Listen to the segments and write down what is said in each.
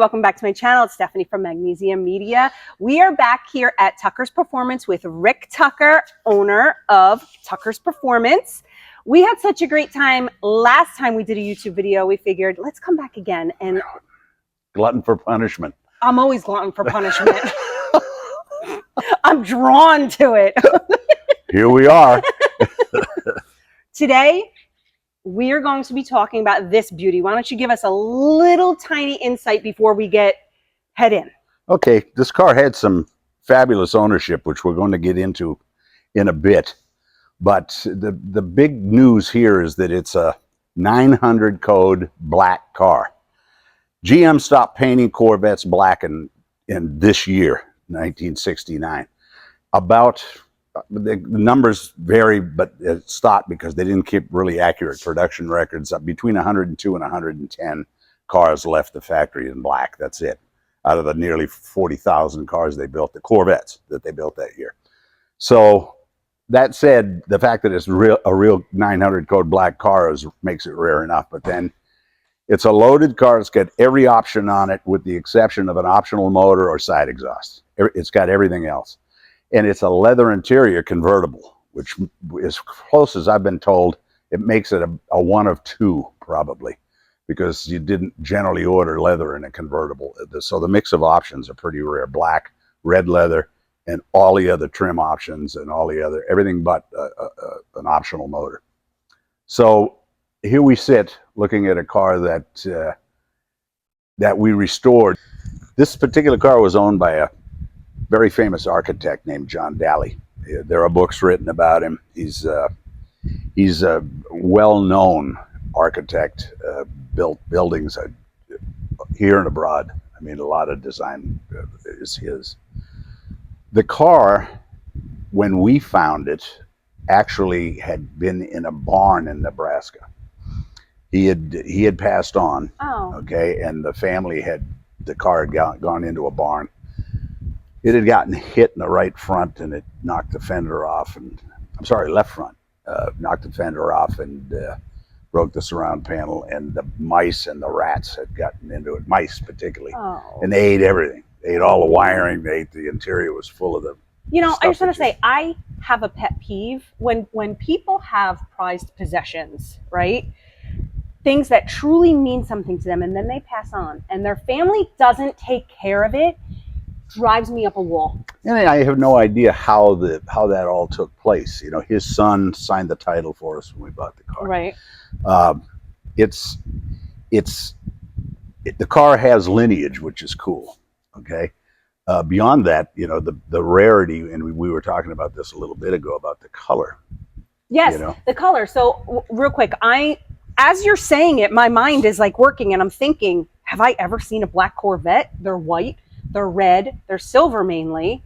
welcome back to my channel. It's Stephanie from Magnesium Media. We are back here at Tucker's Performance with Rick Tucker, owner of Tucker's Performance. We had such a great time last time we did a YouTube video. We figured, let's come back again. And glutton for punishment. I'm always glutton for punishment. I'm drawn to it. Here we are. Today, we are going to be talking about this beauty. Why don't you give us a little tiny insight before we head in? Okay, this car had some fabulous ownership, which we're going to get into in a bit. But the big news here is that it's a 900 code black car. GM stopped painting Corvettes black in this year, 1969. The numbers vary, but it stopped because they didn't keep really accurate production records. Between 102 and 110 cars left the factory in black. That's it. Out of the nearly 40,000 cars they built, the Corvettes that they built that year. So that said, the fact that it's a real 900 code black car makes it rare enough. But then it's a loaded car. It's got every option on it with the exception of an optional motor or side exhaust. It's got everything else. And it's a leather interior convertible, which, as close as I've been told, it makes it a one of two, probably, because you didn't generally order leather in a convertible. So the mix of options are pretty rare. Black, red leather, and all the other trim options and all the other, everything but an optional motor. So here we sit looking at a car that we restored. This particular car was owned by a very famous architect named John Daly. There are books written about him. He's a well-known architect, built buildings here and abroad. I mean, a lot of design is his. The car, when we found it, actually had been in a barn in Nebraska. He had passed on. Oh. Okay, and the family the car had gone into a barn. It had gotten hit in the right front and it knocked the fender off, and I'm sorry, left front, knocked the fender off and broke the surround panel, and the mice and the rats had gotten into it, mice particularly. Oh. And they ate everything. They ate all the wiring, they ate the interior, was full of them. You know, I just want to say, I have a pet peeve when people have prized possessions, right? Things that truly mean something to them, and then they pass on, and their family doesn't take care of it. Drives me up a wall. And I have no idea how that all took place. You know, his son signed the title for us when we bought the car. Right. The car has lineage, which is cool. Okay. Beyond that, you know, the rarity, and we were talking about this a little bit ago about the color. Yes, you know? The color. So real quick, as you're saying it, my mind is like working, and I'm thinking, have I ever seen a black Corvette? They're white. They're red, they're silver mainly,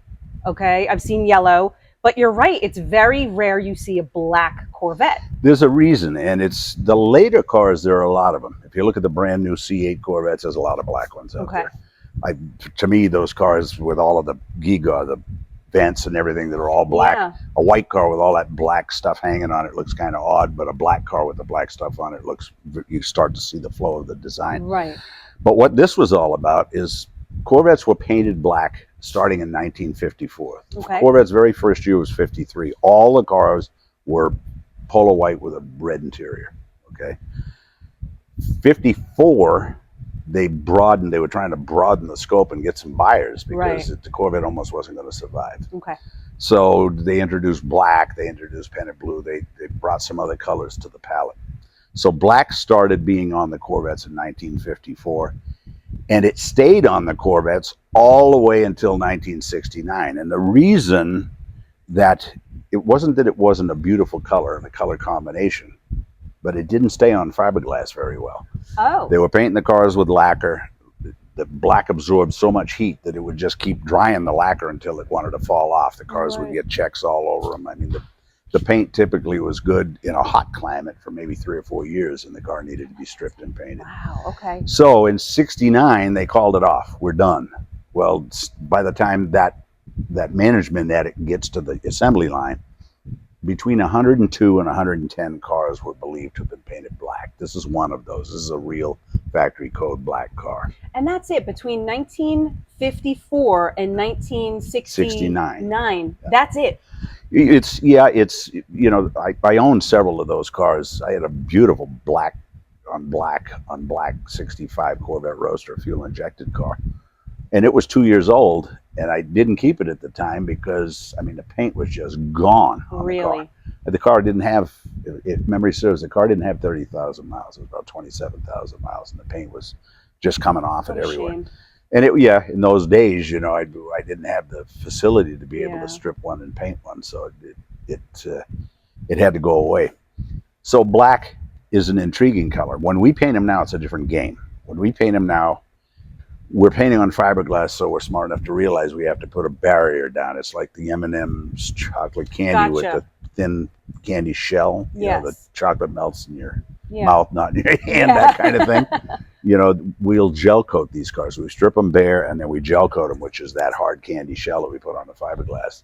okay? I've seen yellow, but you're right, it's very rare you see a black Corvette. There's a reason, and it's the later cars, there are a lot of them. If you look at the brand new C8 Corvettes, there's a lot of black ones out there. To me, those cars with all of the giga, the vents and everything that are all black, yeah. A white car with all that black stuff hanging on it looks kind of odd, but a black car with the black stuff on it you start to see the flow of the design. Right. But what this was all about is Corvettes were painted black starting in 1954. Okay. Corvette's very first year was 53. All the cars were polo white with a red interior. Okay. 54, they were trying to broaden the scope and get some buyers because the Corvette almost wasn't going to survive. Okay. So they introduced black, they introduced painted blue, they brought some other colors to the palette. So black started being on the Corvettes in 1954. And it stayed on the Corvettes all the way until 1969. And the reason that it wasn't a beautiful color, the color combination, but it didn't stay on fiberglass very well. Oh. They were painting the cars with lacquer. The black absorbed so much heat that it would just keep drying the lacquer until it wanted to fall off. The cars would get checks all over them. I mean, the paint typically was good in a hot climate for maybe 3 or 4 years, and the car needed to be stripped and painted. Wow, okay. So in 69, they called it off. We're done. Well, by the time that management gets to the assembly line, between 102 and 110 cars were believed to have been painted black. This is one of those. This is a real factory code black car. And that's it. Between 1954 and 1969, 69. that's it. It's you know, I own several of those cars. I had a beautiful black on black 65 Corvette Roadster fuel injected car, and it was 2 years old, and I didn't keep it at the time because I mean the paint was just gone on the car. Really? The car didn't have, if memory serves, the car didn't have 30,000 miles. It was about 27,000 miles, and the paint was just coming off it What a everywhere. shame. And it, yeah, in those days, you know, I didn't have the facility to be able Yeah. to strip one and paint one, so it had to go away. So black is an intriguing color. When we paint them now, it's a different game. When we paint them now, we're painting on fiberglass, so we're smart enough to realize we have to put a barrier down. It's like the M&M's chocolate candy with Gotcha. the thin candy shell. You know, the Yes. chocolate melts in your Yeah. mouth, not in your hand, that kind of thing. You know, we'll gel coat these cars. We strip them bare, and then we gel coat them, which is that hard candy shell that we put on the fiberglass.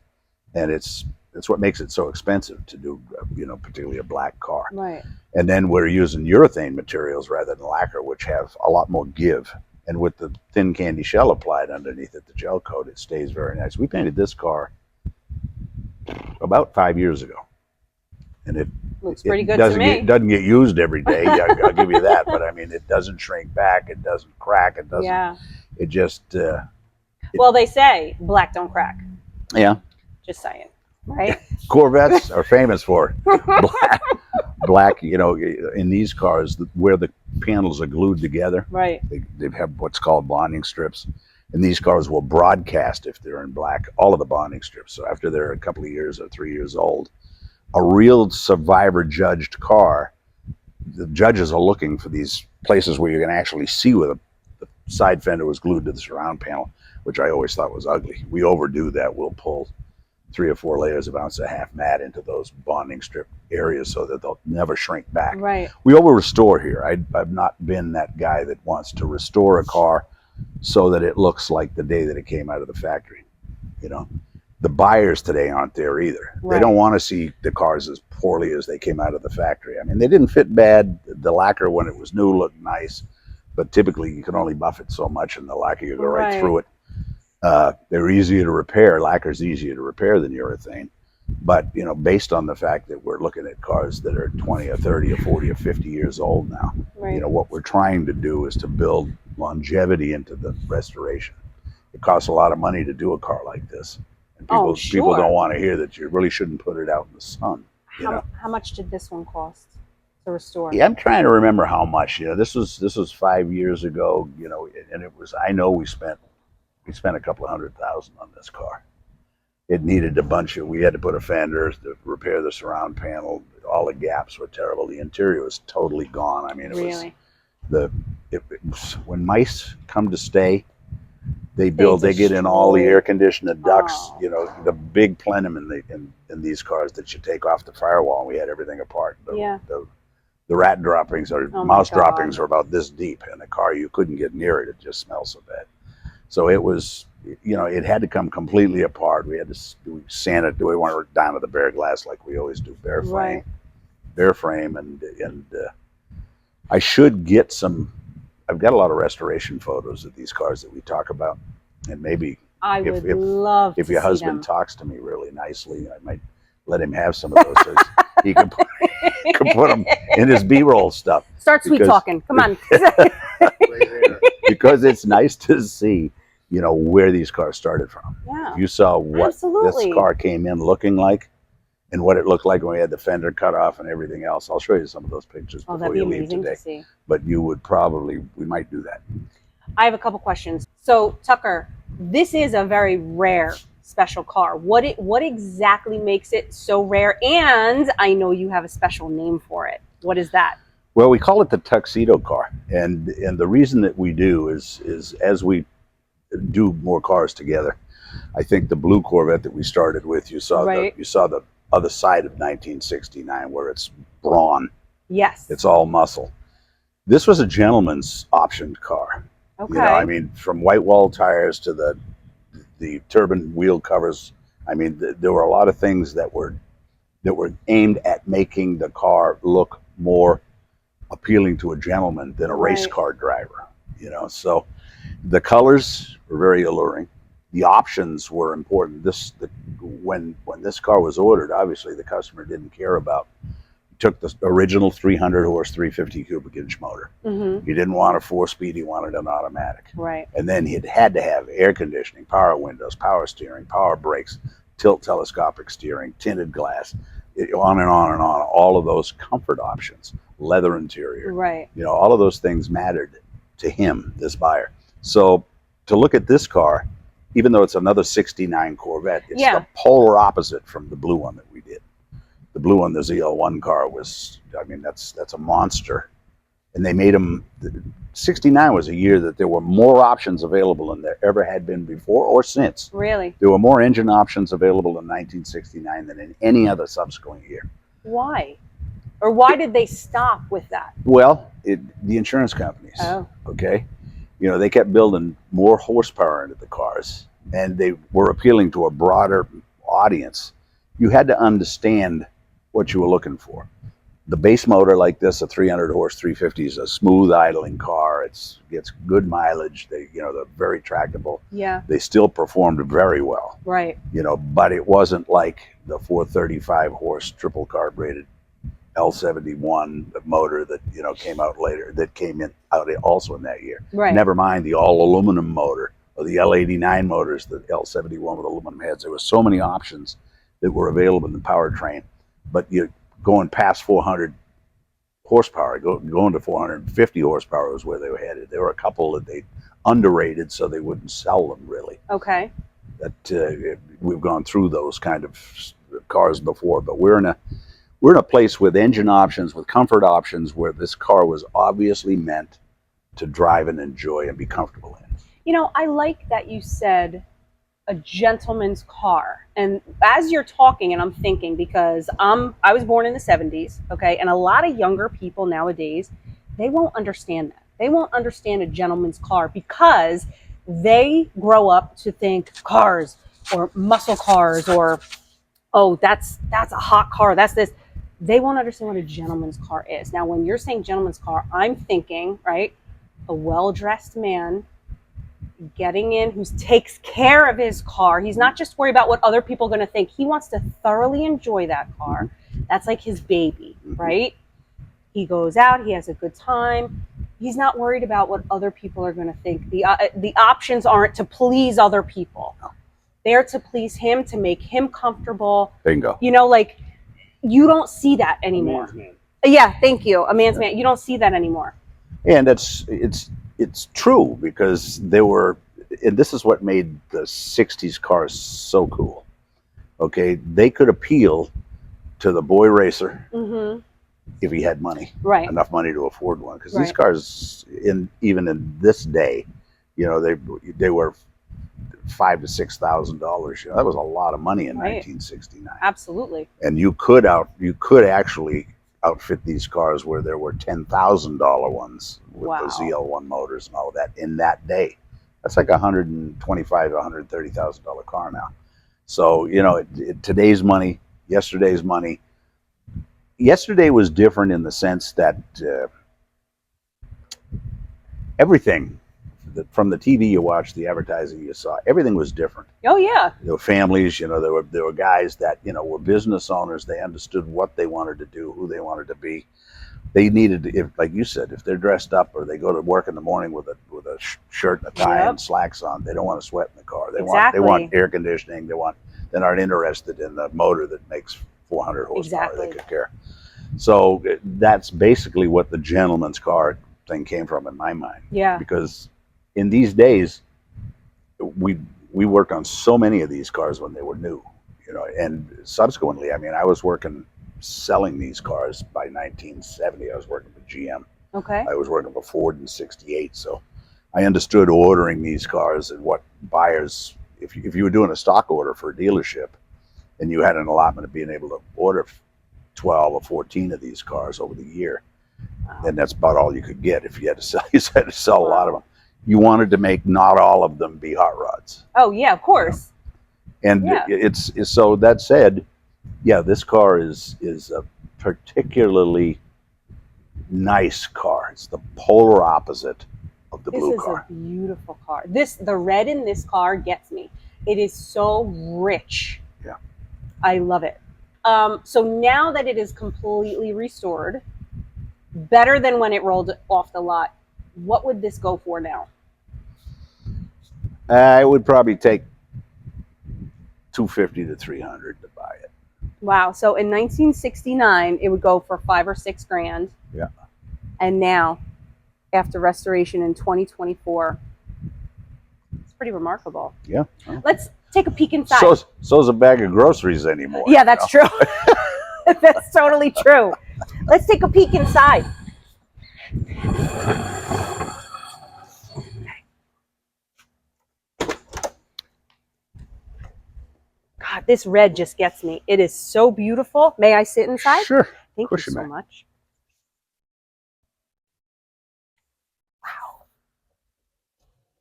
And it's what makes it so expensive to do, you know, particularly a black car. Right. And then we're using urethane materials rather than lacquer, which have a lot more give. And with the thin candy shell applied underneath it, the gel coat, it stays very nice. We painted this car about 5 years ago, and it Looks pretty good to doesn't me. doesn't get used every day. I'll give you that. But I mean, it doesn't shrink back. It doesn't crack. It doesn't. Yeah. It just. Well, they say black don't crack. Yeah. Just saying, right? Corvettes are famous for black. You know, in these cars where the panels are glued together, Right. they have what's called bonding strips. And these cars will broadcast if they're in black, all of the bonding strips. So after they're a couple of years or 3 years old, a real survivor judged car, the judges are looking for these places where you can actually see where the side fender was glued to the surround panel, which I always thought was ugly. We overdo that. We'll pull 3 or 4 layers of ounce and a half mat into those bonding strip areas so that they'll never shrink back. Right. We over restore here. I've not been that guy that wants to restore a car so that it looks like the day that it came out of the factory. You know, the buyers today aren't there either. Right. They don't want to see the cars as poorly as they came out of the factory. I mean, they didn't fit bad. The lacquer when it was new looked nice, but typically you can only buff it so much and the lacquer, you go right through it. They're easier to repair. Lacquer's easier to repair than urethane. But, you know, based on the fact that we're looking at cars that are 20 or 30 or 40 or 50 years old now, Right. you know, what we're trying to do is to build longevity into the restoration. It costs a lot of money to do a car like this. And people, Oh, sure. people don't want to hear that you really shouldn't put it out in the sun. You know? How much did this one cost to restore? Yeah, I'm trying to remember how much. You know, this was 5 years ago. You know, and it was. I know we spent a couple of $100,000 on this car. It needed a bunch of. We had to put a fender to repair the surround panel. All the gaps were terrible. The interior was totally gone. I mean, it was when mice come to stay. They get in all the air conditioned ducts. Oh. You know, the big plenum in these cars that you take off the firewall. And we had everything apart. The rat droppings or mouse droppings are about this deep in the car. You couldn't get near it. It just smells so bad. So it was, you know, it had to come completely apart. We had to sand it. We weren't down to the bare glass like we always do, bare frame, and I should get some. I've got a lot of restoration photos of these cars that we talk about, and maybe I would love if to your see husband them. talks to me really nicely, I might let him have some of those. So he can put them in his B-roll stuff. Start sweet talking. Come on. Because it's nice to see, you know, where these cars started from. Yeah. If you saw what Absolutely. this car came in looking like and what it looked like when we had the fender cut off and everything else. I'll show you some of those pictures Oh, before that'd be you leave amazing today. to see. But we might do that. I have a couple questions. So, Tucker, this is a very rare special car. What exactly makes it so rare? And I know you have a special name for it. What is that? Well, we call it the tuxedo car, and the reason that we do is as we do more cars together. I think the blue Corvette that we started with, you saw the other side of 1969 where it's brawn. Yes. It's all muscle. This was a gentleman's optioned car. Okay. You know, I mean, from white wall tires to the turbine wheel covers. I mean, there were a lot of things that were aimed at making the car look more appealing to a gentleman than a race Right. car driver. So the colors were very alluring. The options were important. When this car was ordered, obviously the customer didn't care about. Took the original 300 horse 350 cubic inch motor. Mm-hmm. He didn't want a 4-speed, he wanted an automatic. Right. And then he had to have air conditioning, power windows, power steering, power brakes, tilt telescopic steering, tinted glass, on and on and on. All of those comfort options, leather interior. Right. All of those things mattered to him, this buyer. So to look at this car, even though it's another 69 Corvette, it's the polar opposite from the blue one that we did. The blue one, the ZL1 car, was, that's a monster. And they made them, 69 was a year that there were more options available than there ever had been before or since. Really? There were more engine options available in 1969 than in any other subsequent year. Why? Or why did they stop with that? Well, the insurance companies. Oh. Okay. They kept building more horsepower into the cars, and they were appealing to a broader audience. You had to understand what you were looking for. The base motor like this, a 300 horse 350, is a smooth idling car. It gets good mileage. They're very tractable. Yeah. They still performed very well. Right. But it wasn't like the 435 horse triple carbureted L71 motor that came out later, that came out also in that year. Right. Never mind the all aluminum motor or the L89 motors, the L71 with aluminum heads. There were so many options that were available in the powertrain. But you're going past 400 horsepower, going to 450 horsepower was where they were headed. There were a couple that they underrated, so they wouldn't sell them really. Okay. That we've gone through those kind of cars before, but we're in a place with engine options, with comfort options, where this car was obviously meant to drive and enjoy and be comfortable in. I like that you said a gentleman's car. And as you're talking, and I'm thinking, because I was born in the 70s, okay, and a lot of younger people nowadays, they won't understand that. They won't understand a gentleman's car because they grow up to think cars or muscle cars or, oh, that's a hot car, that's this. They won't understand what a gentleman's car is. Now, when you're saying gentleman's car, I'm thinking, right, a well-dressed man getting in, who takes care of his car. He's not just worried about what other people are going to think. He wants to thoroughly enjoy that car. That's like his baby, right? He goes out, he has a good time. He's not worried about what other people are going to think. The options aren't to please other people. They're to please him, to make him comfortable. Bingo. You don't see that anymore. A man's man. Yeah, thank you. A man's man. You don't see that anymore. And it's true, because and this is what made the 60s cars so cool. Okay, they could appeal to the boy racer if he had money, right? Enough money to afford one, because right. These cars, even in this day, they were $5,000 to $6,000. That was a lot of money in 1969. Absolutely. And you could actually outfit these cars where there were $10,000 ones with the ZL1 motors and all of that in that day. That's like $125,000 to $130,000 car now. So today's money, yesterday's money. Yesterday was different in the sense that everything, from the TV you watched, the advertising you saw, everything was different. Oh yeah. Families, there were guys that were business owners. They understood what they wanted to do, who they wanted to be. They needed to, like you said, if they're dressed up or they go to work in the morning with a shirt and a tie and slacks on, they don't want to sweat in the car. They want air conditioning. They're not interested in the motor that makes 400 horsepower. They could care. So that's basically what the gentleman's car thing came from in my mind. Yeah. Because in these days, we worked on so many of these cars when they were new, and subsequently, I was selling these cars by 1970. I was working for GM. Okay. I was working for Ford in '68, so I understood ordering these cars and what buyers, if you were doing a stock order for a dealership, and you had an allotment of being able to order 12 or 14 of these cars over the year, then that's about all you could get. If you had to sell, a lot of them. You wanted to make not all of them be hot rods. Oh yeah, of course. And it's so that said, yeah, this car is a particularly nice car. It's the polar opposite of the blue car. This is a beautiful car. The red in this car gets me. It is so rich. Yeah. I love it. So now that it is completely restored, better than when it rolled off the lot, what would this go for now? I would probably take $250 to $300 to buy it. Wow. So in 1969, it would go for $5 or $6 grand. Yeah. And now, after restoration in 2024, it's pretty remarkable. Yeah. Let's take a peek inside. So's a bag of groceries anymore. Yeah, that's true. That's totally true. Let's take a peek inside. God, this red just gets me. It is so beautiful. May I sit inside? Sure. Thank you you so may. much. Wow.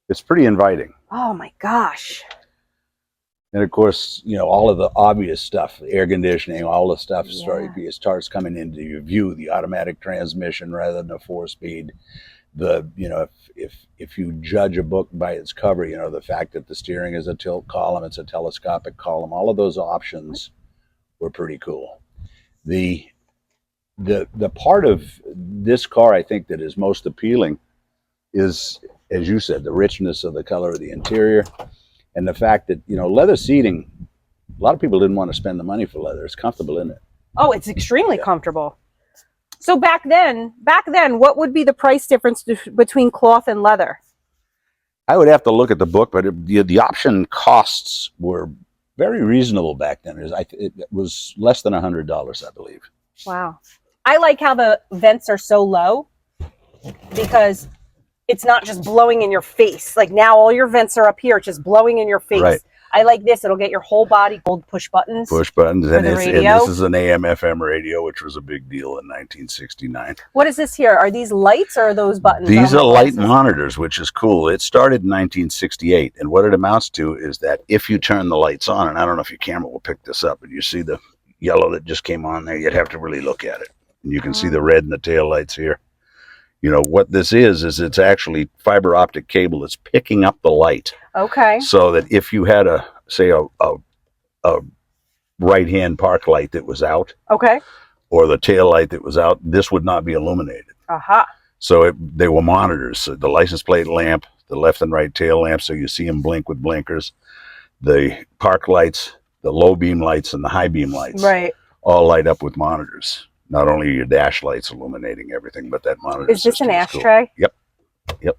It's pretty inviting. Oh my gosh. And of course, you know, all of the obvious stuff, the air conditioning, all the stuff starts coming into your view. The automatic transmission rather than a 4-speed. You know, if you judge a book by its cover, you know, the fact that the steering is a tilt column, it's a telescopic column, all of those options were pretty cool. The part of this car I think that is most appealing is, as you said, the richness of the color of the interior. And the fact that, you know, leather seating, a lot of people didn't want to spend the money for leather. It's comfortable, isn't it? Oh, it's extremely comfortable. So back then, what would be the price difference between cloth and leather? I would have to look at the book, but the option costs were very reasonable back then. It was less than $100, I believe. Wow. I like how the vents are so low because it's not just blowing in your face. Like now all your vents are up here, it's just blowing in your face. Right. I like this. It'll get your whole body gold push buttons. Push buttons. And this is an AM FM radio, which was a big deal in 1969. What is this here? Are these lights or are those buttons? These are light monitors, which is cool. It started in 1968. And what it amounts to is that if you turn the lights on, and I don't know if your camera will pick this up, but you see the yellow that just came on there, you'd have to really look at it. And you can see the red in the tail lights here. You know, what this is it's actually fiber optic cable that's picking up the light. Okay. So that if you had a right-hand park light that was out, okay, or the tail light that was out, this would not be illuminated. Aha. So they were monitors. So the license plate lamp, the left and right tail lamp, so you see them blink with blinkers. The park lights, the low beam lights, and the high beam lights, right, all light up with monitors. Not only your dash lights illuminating everything, but that monitor. Is this an ashtray? Cool. Yep.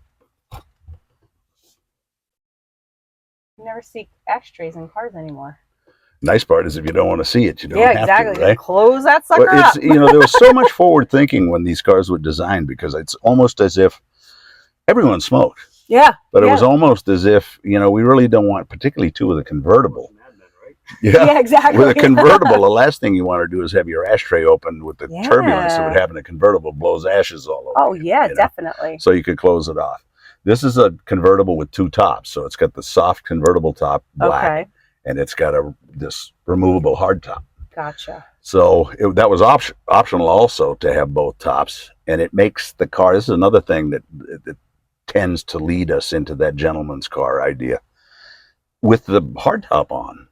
You never see ashtrays in cars anymore. Nice part is if you don't want to see it, you don't have exactly. to, right? Close that sucker up. You know, there was so much forward thinking when these cars were designed, because it's almost as if everyone smoked. Yeah. But it was almost as if, you know, we really don't want, particularly too with a convertible. Yeah, exactly. With a convertible, the last thing you want to do is have your ashtray open with the turbulence that would happen. A convertible blows ashes all over. Oh, yeah, definitely. So you could close it off. This is a convertible with two tops. So it's got the soft convertible top, black, and it's got this removable hard top. Gotcha. So that was optional also to have both tops. And it makes the car, this is another thing that tends to lead us into that gentleman's car idea. With the hardtop on,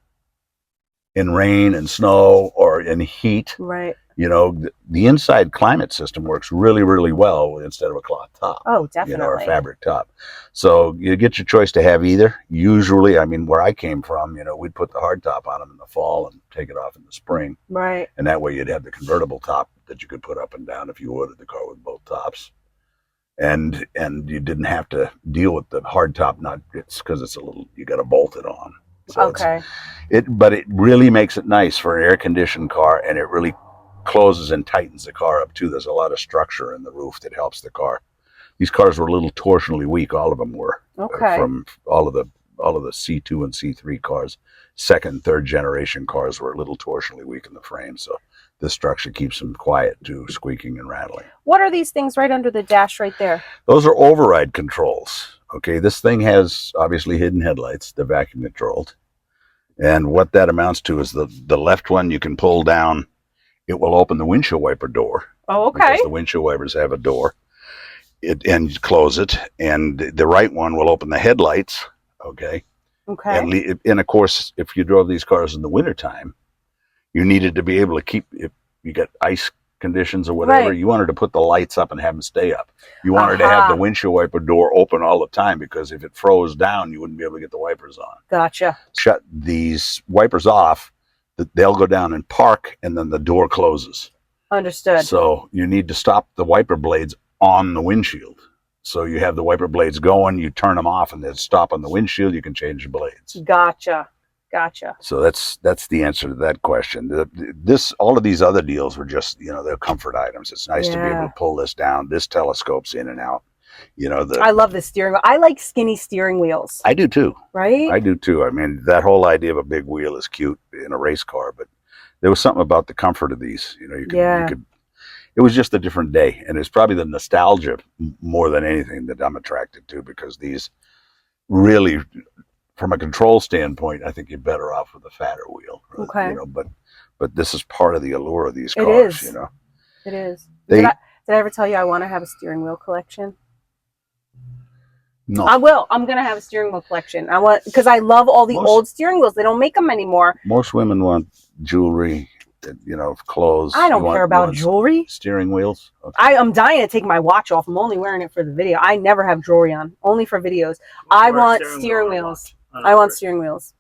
in rain and snow or in heat, right? You know, the inside climate system works really, really well instead of a cloth top. Oh, definitely. You know, or a fabric top. So you get your choice to have either. Usually, I mean, where I came from, you know, we'd put the hard top on them in the fall and take it off in the spring. Right. And that way you'd have the convertible top that you could put up and down if you ordered the car with both tops. And you didn't have to deal with the hard top it's because it's a little, you got to bolt it on. So but it really makes it nice for an air-conditioned car, and it really closes and tightens the car up too. There's a lot of structure in the roof that helps the car. These cars were a little torsionally weak. All of them were. From all of the C2 and C3 cars, second, third generation cars were a little torsionally weak in the frame. So this structure keeps them quiet too, squeaking and rattling. What are these things right under the dash right there? Those are override controls. Okay, this thing has obviously hidden headlights. They're vacuum controlled. And what that amounts to is the left one you can pull down. It will open the windshield wiper door. Oh, okay. because the windshield wipers have a door. And you close it, and the right one will open the headlights. Okay. Okay. And of course, if you drove these cars in the wintertime, you needed to be able to keep, if you got ice conditions or whatever, Right. you wanted to put the lights up and have them stay up. You wanted to have the Aha. windshield wiper door open all the time, because if it froze down, you wouldn't be able to get the wipers on. Gotcha. Shut these wipers off, they'll go down and park, and then the door closes. Understood. So you need to stop the wiper blades on the windshield. So you have the wiper blades going, you turn them off, and then stop on the windshield. You can change the blades. Gotcha. Gotcha. So that's the answer to that question. All of these other deals were just, they're comfort items. It's nice to be able to pull this down. This telescopes in and out. I love this steering wheel. I like skinny steering wheels. I do too. Right? I do too. I mean, that whole idea of a big wheel is cute in a race car, but there was something about the comfort of these. You could. It was just a different day, and it's probably the nostalgia more than anything that I'm attracted to, because these really, from a control standpoint, I think you're better off with a fatter wheel. Okay. But this is part of the allure of these cars. It is. It is. They, did I ever tell you I want to have a steering wheel collection? No. I will. I'm going to have a steering wheel collection. Because I love all the old steering wheels. They don't make them anymore. Most women want jewelry, clothes. I don't care about jewelry. Steering wheels. Okay. I'm dying to take my watch off. I'm only wearing it for the video. I never have jewelry on, only for videos. I want steering wheels. I want steering wheels.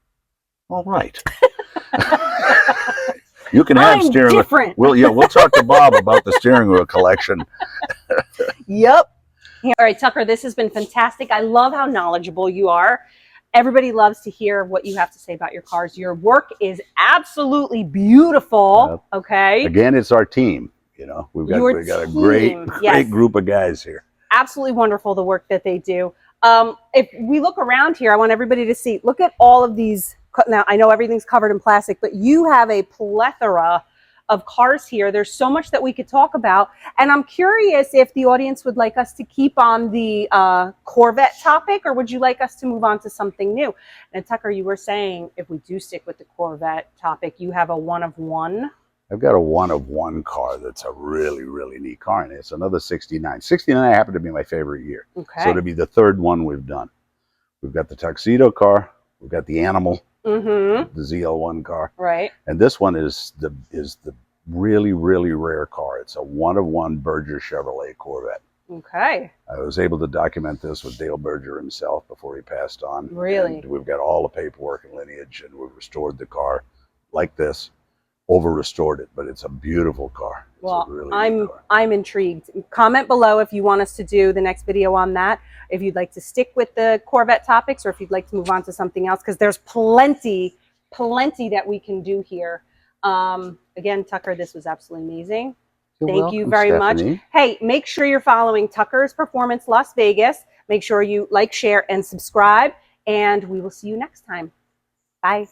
All right. You can have steering different. wheel. We'll talk to Bob about the steering wheel collection. Yep. All right, Tucker, this has been fantastic. I love how knowledgeable you are. Everybody loves to hear what you have to say about your cars. Your work is absolutely beautiful. Okay. Again, it's our team. We've got a great group of guys here. Absolutely wonderful, the work that they do. If we look around here, I want everybody to see. Look at all of these. Now, I know everything's covered in plastic, but you have a plethora of cars here. There's so much that we could talk about. And I'm curious if the audience would like us to keep on the Corvette topic, or would you like us to move on to something new? And Tucker, you were saying if we do stick with the Corvette topic, you have a one-of-one. I've got a one-of-one car that's a really, really neat car, and it's another 69. 69 happened to be my favorite year. Okay. So it'll be the third one we've done. We've got the tuxedo car. We've got the animal. The ZL1 car. Right. And this one is the really, really rare car. It's a one-of-one Berger Chevrolet Corvette. Okay. I was able to document this with Dale Berger himself before he passed on. Really? And we've got all the paperwork and lineage, and we've restored the car like this. Over-restored it, but it's a beautiful car. Well, really I'm intrigued. Comment below if you want us to do the next video on that, if you'd like to stick with the Corvette topics, or if you'd like to move on to something else, because there's plenty that we can do here. Again, Tucker, this was absolutely amazing. Thank you very much. Hey, make sure you're following Tucker's Performance Las Vegas. Make sure you like, share, and subscribe, and we will see you next time. Bye.